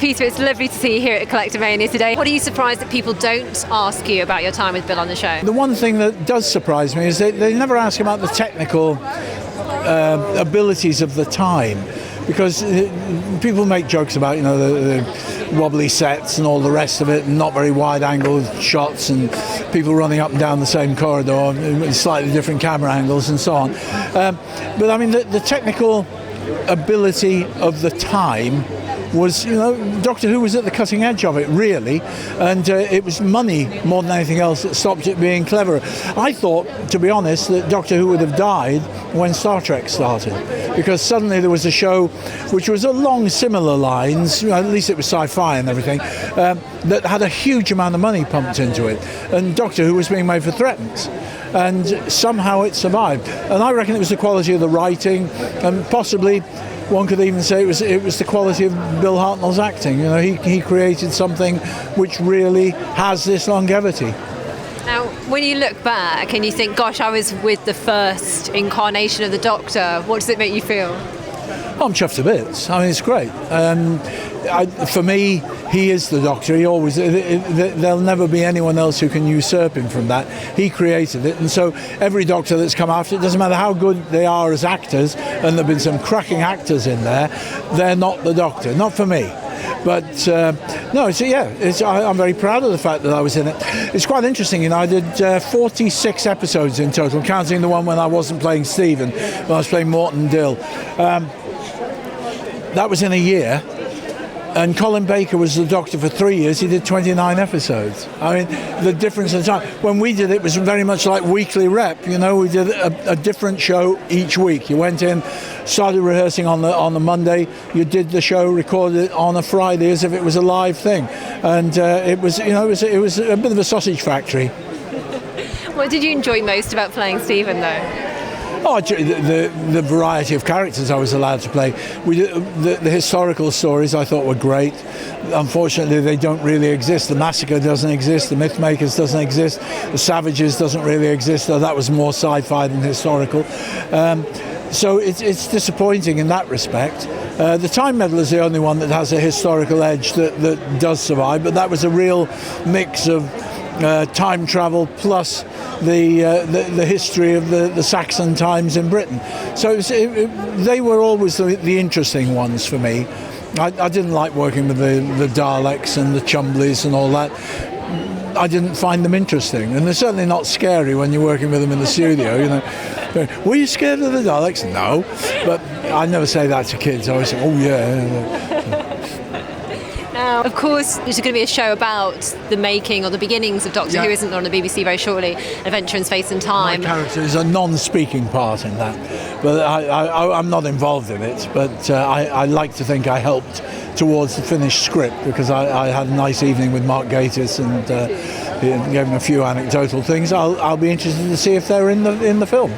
Peter, it's lovely to see you here at Collectomania today. What are you surprised that people don't ask you about your time with Bill on the show? The one thing that does surprise me is they never ask about the technical abilities of the time, because people make jokes about, the wobbly sets and all the rest of it, and not very wide-angle shots, and people running up and down the same corridor with slightly different camera angles and so on. But I mean, the technical ability of the time was, Doctor Who was at the cutting edge of it, really, and it was money more than anything else that stopped it being clever. I thought, to be honest, that Doctor Who would have died when Star Trek started, because suddenly there was a show which was along similar lines, at least it was sci-fi and everything, that had a huge amount of money pumped into it, and Doctor Who was being made for threats. And somehow it survived. And I reckon it was the quality of the writing, and possibly one could even say it was the quality of Bill Hartnell's acting. He created something which really has this longevity. Now, when you look back and you think, gosh, I was with the first incarnation of the Doctor, what does it make you feel? I'm chuffed to bits. I mean, it's great. For me, he is the Doctor. There'll never be anyone else who can usurp him from that. He created it, and so every Doctor that's come after it, doesn't matter how good they are as actors, and there've been some cracking actors in there, they're not the Doctor. Not for me. But I'm very proud of the fact that I was in it. It's quite interesting, I did 46 episodes in total, counting the one when I wasn't playing Stephen, when I was playing Morton Dill. That was in a year, and Colin Baker was the Doctor for 3 years. He did 29 episodes. I mean, the difference in time. When we did it was very much like weekly rep. We did a different show each week. You went in, started rehearsing on the Monday. You did the show, recorded it on a Friday as if it was a live thing, and it was a bit of a sausage factory. What did you enjoy most about playing Stephen, though? Oh, the variety of characters I was allowed to play. The historical stories I thought were great. Unfortunately, they don't really exist. The Massacre doesn't exist. The Mythmakers doesn't exist. The Savages doesn't really exist. Though that was more sci-fi than historical. So it's disappointing in that respect. The Time Meddler is the only one that has a historical edge that does survive. But that was a real mix of time travel plus the history of the Saxon times in Britain. So they were always the interesting ones for me. I didn't like working with the Daleks and the Chumbleys and all that. I didn't find them interesting, and they're certainly not scary when you're working with them in the studio. Were you scared of the Daleks? No, but I never say that to kids. I always say, oh yeah. Now, of course, there's going to be a show about the making or the beginnings of Doctor Who, isn't there, on the BBC very shortly, Adventure in Space and Time. My character is a non-speaking part in that, but I'm not involved in it, but I like to think I helped towards the finished script, because I had a nice evening with Mark Gatiss and gave him a few anecdotal things. I'll be interested to see if they're in the film.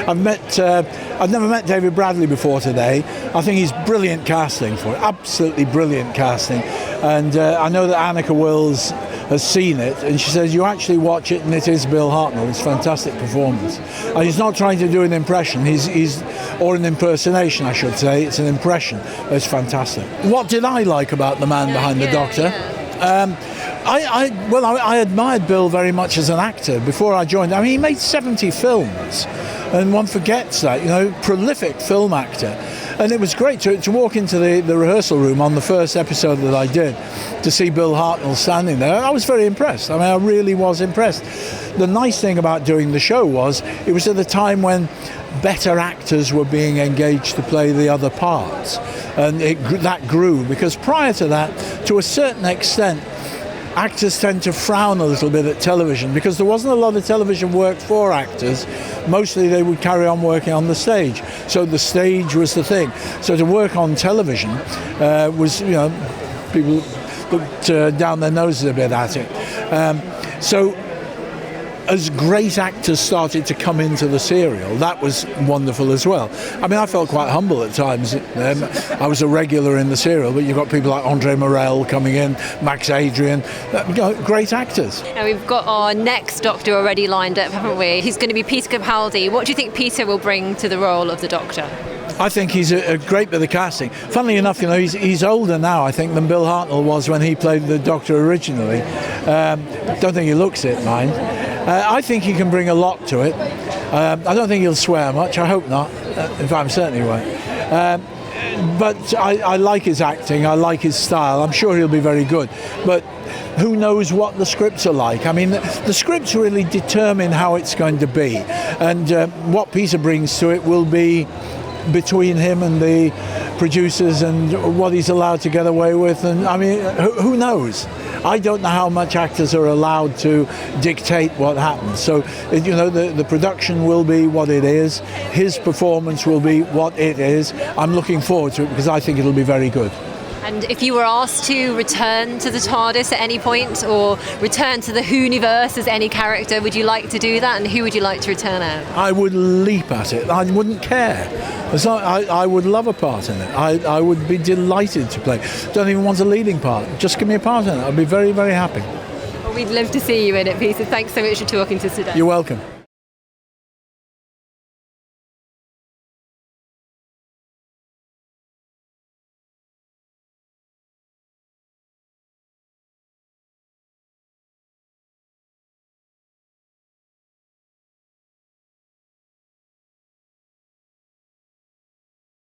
I've never met David Bradley before today. I think he's brilliant casting for it, absolutely brilliant casting. And I know that Annika Wills has seen it, and she says you actually watch it and it is Bill Hartnell. It's a fantastic performance. And he's not trying to do an impression, or an impersonation, I should say. It's an impression. It's fantastic. What did I like about the man behind the Doctor? I admired Bill very much as an actor before I joined. I mean, he made 70 films, and one forgets that, prolific film actor. And it was great to walk into the rehearsal room on the first episode that I did, to see Bill Hartnell standing there. I was very impressed. I mean, I really was impressed. The nice thing about doing the show was, it was at a time when better actors were being engaged to play the other parts. And that grew, because prior to that, to a certain extent, actors tend to frown a little bit at television, because there wasn't a lot of television work for actors. Mostly they would carry on working on the stage. So the stage was the thing. So to work on television was, people looked down their noses a bit at it. So as great actors started to come into the serial, that was wonderful as well. I mean, I felt quite humble at times. I was a regular in the serial, but you've got people like Andre Morel coming in, Max Adrian, great actors. Now we've got our next Doctor already lined up, haven't we? He's going to be Peter Capaldi. What do you think Peter will bring to the role of the Doctor? I think he's a great bit of casting. Funnily enough, he's older now, I think, than Bill Hartnell was when he played the Doctor originally. Don't think he looks it, mind. I think he can bring a lot to it. I don't think he'll swear much. I hope not. In fact, I'm certain he won't. But I like his acting. I like his style. I'm sure he'll be very good. But who knows what the scripts are like? I mean, the scripts really determine how it's going to be. And what Peter brings to it will be between him and the producers and what he's allowed to get away with. And I mean, who knows? I don't know how much actors are allowed to dictate what happens. So, the production will be what it is. His performance will be what it is. I'm looking forward to it because I think it'll be very good. And if you were asked to return to the TARDIS at any point, or return to the Whoniverse as any character, would you like to do that? And who would you like to return as? I would leap at it. I wouldn't care. I would love a part in it. I would be delighted to play. Don't even want a leading part. Just give me a part in it. I'd be very, very happy. Well, we'd love to see you in it, Peter. Thanks so much for talking to us today. You're welcome.